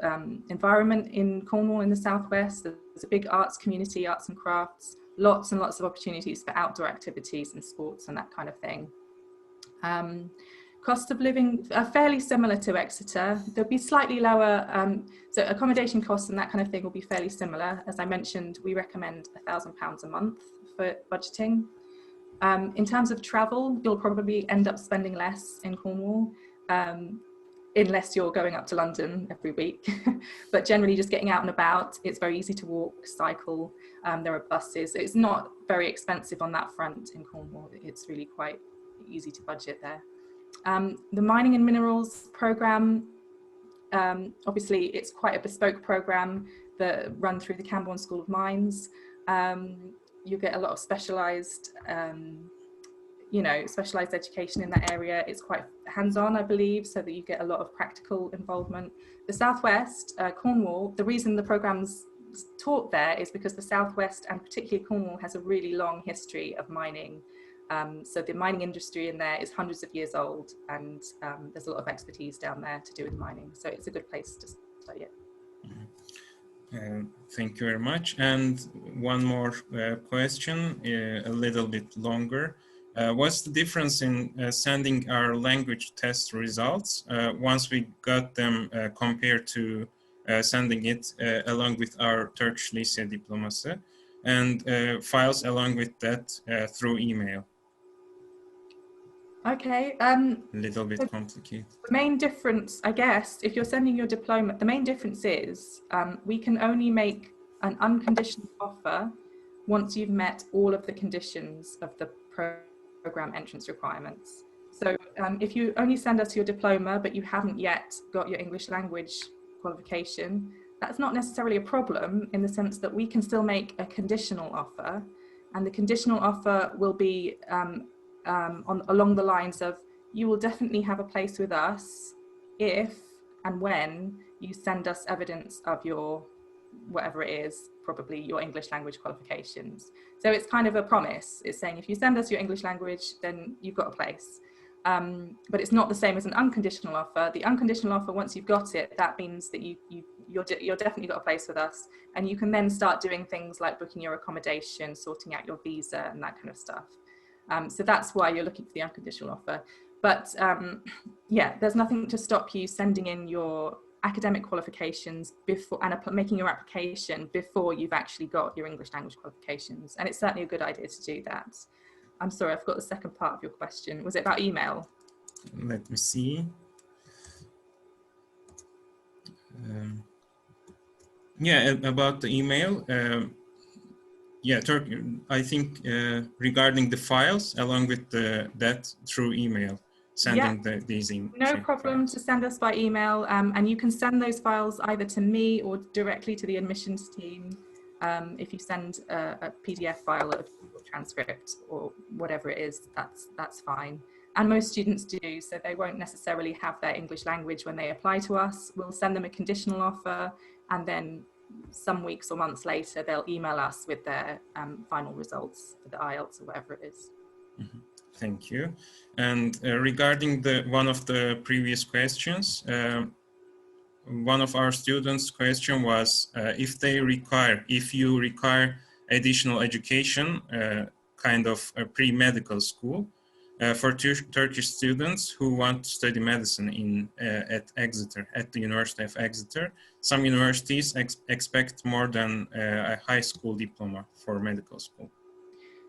environment in Cornwall in the southwest. There's a big arts community, arts and crafts, lots and lots of opportunities for outdoor activities and sports and that kind of thing. Cost of living are fairly similar to Exeter. They'll be slightly lower, so accommodation costs and that kind of thing will be fairly similar. As I mentioned, we recommend £1,000 a month for budgeting. In terms of travel, you'll probably end up spending less in Cornwall, unless you're going up to London every week. But generally just getting out and about, it's very easy to walk, cycle, there are buses. It's not very expensive on that front in Cornwall. It's really quite easy to budget there. The mining and minerals program, obviously it's quite a bespoke program that run through the Camborne School of Mines. You get a lot of specialised specialised education in that area. It's quite hands-on, I believe, so that you get a lot of practical involvement. The Southwest, Cornwall, the reason the program's taught there is because the Southwest, and particularly Cornwall, has a really long history of mining. So the mining industry in there is hundreds of years old, and there's a lot of expertise down there to do with mining. So it's a good place to study it. Thank you very much. And one more question, a little bit longer. What's the difference in sending our language test results once we got them compared to sending it along with our Turkish Lise diploması and files along with that through email? Okay. A little bit complicated. The main difference, I guess, if you're sending your diploma, the main difference is we can only make an unconditional offer once you've met all of the conditions of the program entrance requirements. So if you only send us your diploma, but you haven't yet got your English language qualification, that's not necessarily a problem, in the sense that we can still make a conditional offer, and the conditional offer will be along the lines of, you will definitely have a place with us if and when you send us evidence of your, whatever it is, probably your English language qualifications. So it's kind of a promise. It's saying, if you send us your English language, then you've got a place. But it's not the same as an unconditional offer. The unconditional offer, once you've got it, that means that you're definitely got a place with us, and you can then start doing things like booking your accommodation, sorting out your visa and that kind of stuff. So that's why you're looking for the unconditional offer. But yeah, there's nothing to stop you sending in your academic qualifications before, and making your application before you've actually got your English language qualifications. And it's certainly a good idea to do that. I'm sorry, I forgot the second part of your question. Was it about email? Let me see. Yeah, about the email. Yeah, I think regarding the files, along with that through email, sending these emails. No problem to send us by email, and you can send those files either to me or directly to the admissions team. If you send a PDF file of your transcript or whatever it is, that's fine. And most students do, so they won't necessarily have their English language when they apply to us. We'll send them a conditional offer, and then some weeks or months later, they'll email us with their final results for the IELTS or whatever it is. Mm-hmm. Thank you. And regarding one of the previous questions, one of our students' question was if you require additional education, kind of a pre-medical school, for Turkish students who want to study medicine at Exeter, at the University of Exeter. Some universities expect more than a high school diploma for medical school.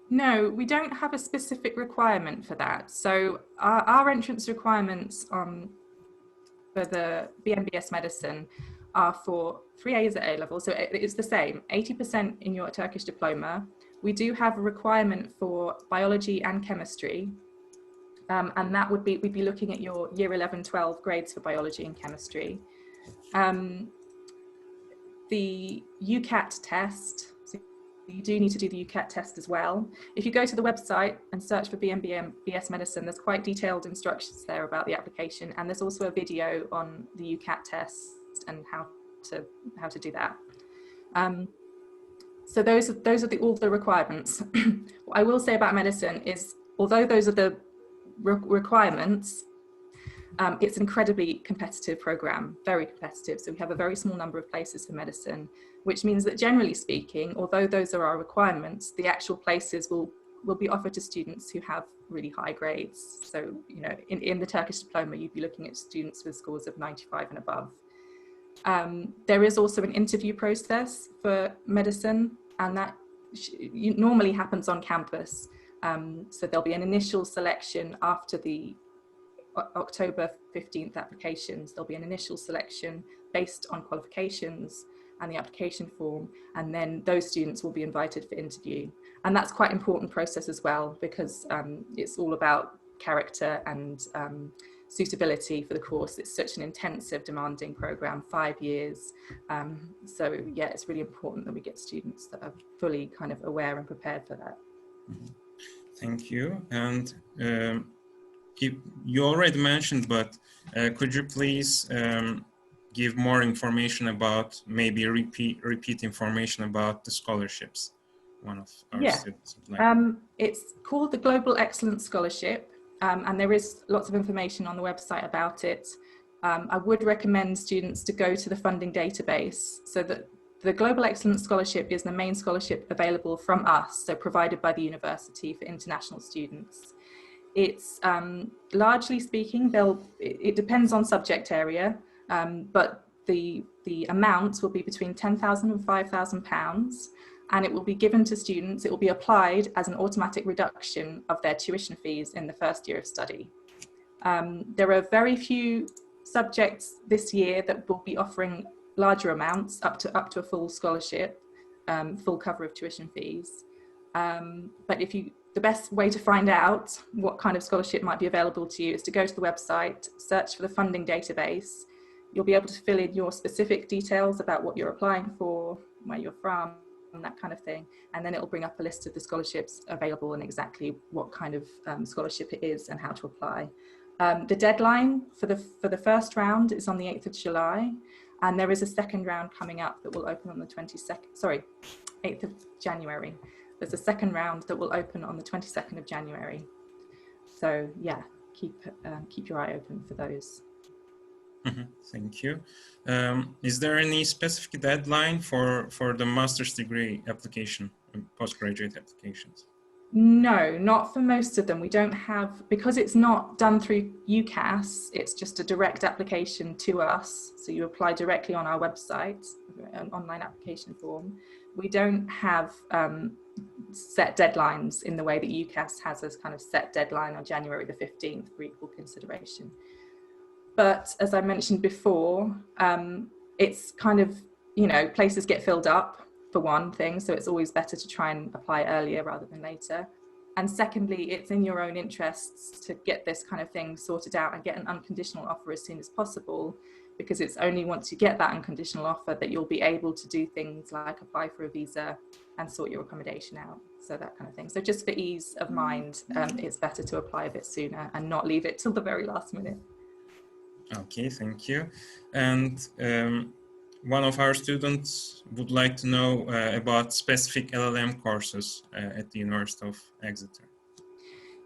No, we don't have a specific requirement for that. So our entrance requirements for the BMBS medicine are for 3 A's at A level. So it's the same, 80% in your Turkish diploma. We do have a requirement for biology and chemistry. And that would be, we'd be looking at your year 11, 12 grades for biology and chemistry. The UCAT test, so you do need to do the UCAT test as well. If you go to the website and search for BS Medicine, there's quite detailed instructions there about the application, and there's also a video on the UCAT test and how to do that. So those are all the requirements. What I will say about medicine is, although those are the requirements, it's an incredibly competitive program, very competitive. So we have a very small number of places for medicine, which means that generally speaking, although those are our requirements, the actual places will be offered to students who have really high grades. So, you know, in the Turkish diploma, you'd be looking at students with scores of 95 and above. There is also an interview process for medicine, and that normally happens on campus. So there'll be an initial selection after the October 15th applications. There'll be an initial selection based on qualifications and the application form, and then those students will be invited for interview. And that's quite an important process as well, because it's all about character and suitability for the course. It's such an intensive, demanding program, 5 years. So yeah, it's really important that we get students that are fully kind of aware and prepared for that. Thank you. And you already mentioned, but could you please give more information about, maybe repeat information about the scholarships? One of our students would like. It's called the Global Excellence Scholarship, and there is lots of information on the website about it. I would recommend students to go to the funding database, so that the Global Excellence Scholarship is the main scholarship available from us, so provided by the university for international students. It's largely speaking, it depends on subject area, but the amount will be between £10,000 and £5,000, and it will be given to students. It will be applied as an automatic reduction of their tuition fees in the first year of study. There are very few subjects this year that will be offering larger amounts, up to a full scholarship, full cover of tuition fees. But the best way to find out what kind of scholarship might be available to you is to go to the website, search for the funding database. You'll be able to fill in your specific details about what you're applying for, where you're from, and that kind of thing. And then it'll bring up a list of the scholarships available and exactly what kind of scholarship it is and how to apply. The deadline for the first round is on the 8th of July. And there is a second round coming up that will open on the 8th of January. There's a second round that will open on the 22nd of January. So yeah, keep your eye open for those. Thank you. Is there any specific deadline for the master's degree application and postgraduate applications? No, not for most of them. We don't have, because it's not done through UCAS, it's just a direct application to us. So you apply directly on our website, an online application form. We don't have set deadlines in the way that UCAS has as kind of set deadline on January the 15th for equal consideration. But as I mentioned before, it's kind of, you know, places get filled up for one thing, so it's always better to try and apply earlier rather than later. And secondly, it's in your own interests to get this kind of thing sorted out and get an unconditional offer as soon as possible, because it's only once you get that unconditional offer that you'll be able to do things like apply for a visa and sort your accommodation out, so that kind of thing. So just for ease of mind, it's better to apply a bit sooner and not leave it till the very last minute. Okay, thank you. And one of our students would like to know about specific LLM courses at the University of Exeter.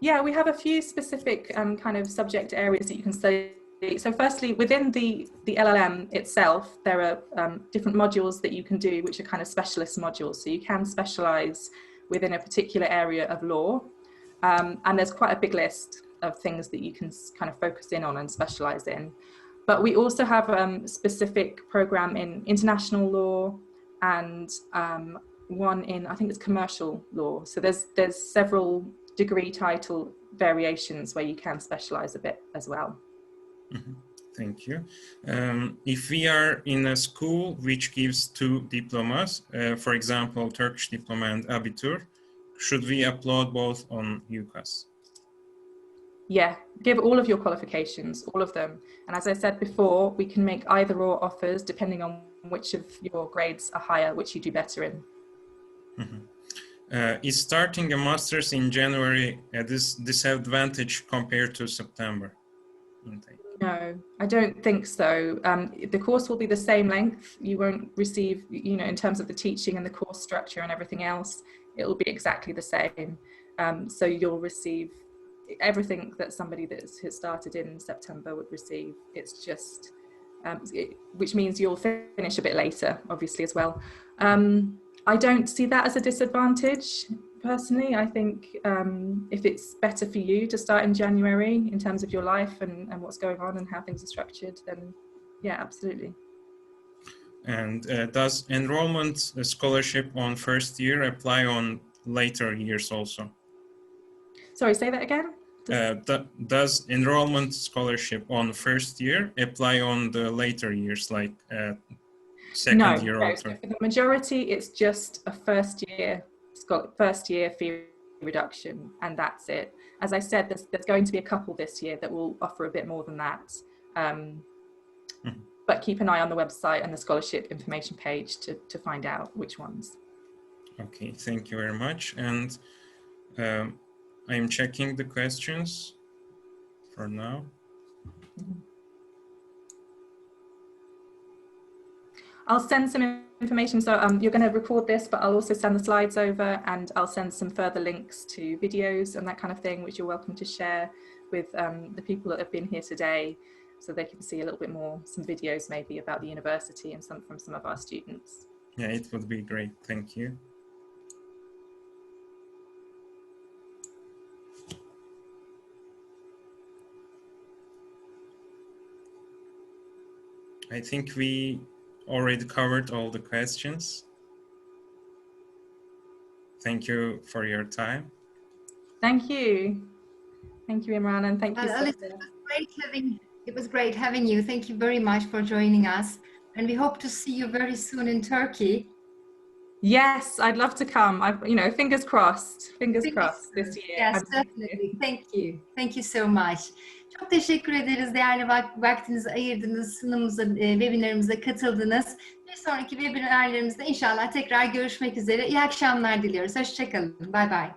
Yeah, we have a few specific kind of subject areas that you can study. So firstly, within the LLM itself, there are different modules that you can do, which are kind of specialist modules. So you can specialize within a particular area of law. And there's quite a big list of things that you can kind of focus in on and specialize in. But we also have a specific program in international law and one in, I think it's commercial law. So there's several degree title variations where you can specialize a bit as well. Thank you. If we are in a school which gives 2 diplomas, for example, Turkish diploma and Abitur, should we upload both on UCAS? Yeah, give all of your qualifications, all of them. And as I said before, we can make either or offers depending on which of your grades are higher, which you do better in. Is starting a master's in January a disadvantage compared to September intake? No, I don't think so. The course will be the same length. You won't receive, you know, in terms of the teaching and the course structure and everything else, it will be exactly the same. So you'll receive everything that somebody that has started in September would receive. It's just, which means you'll finish a bit later, obviously, as well. I don't see that as a disadvantage. Personally, I think if it's better for you to start in January in terms of your life and what's going on and how things are structured, then yeah, absolutely. And does enrollment scholarship on first year apply on later years also? Sorry, say that again? Does enrollment scholarship on first year apply on the later years, like second year or third? For the majority, it's just a first year fee reduction, and that's it. As I said, there's going to be a couple this year that will offer a bit more than that. But keep an eye on the website and the scholarship information page to find out which ones. Okay, thank you very much. And I'm checking the questions for now. I'll send some information. So you're going to record this, but I'll also send the slides over, and I'll send some further links to videos and that kind of thing, which you're welcome to share with the people that have been here today, so they can see a little bit more, some videos maybe about the university and some from some of our students. Yeah, it would be great. Thank you. I think we already covered all the questions. Thank you for your time. Thank you. Thank you, Imran, and thank you. Alice, it was great having you. Thank you very much for joining us. And we hope to see you very soon in Turkey. Yes, I'd love to come. Fingers crossed. Fingers crossed this year. Yes, definitely. Thank you. Thank you so much. Çok teşekkür ederiz. Değerli vaktinizi ayırdınız. Sunumumuza, webinarımıza katıldınız. Bir sonraki webinarlarımızda inşallah tekrar görüşmek üzere. İyi akşamlar diliyoruz. Hoşça kalın. Bye bye.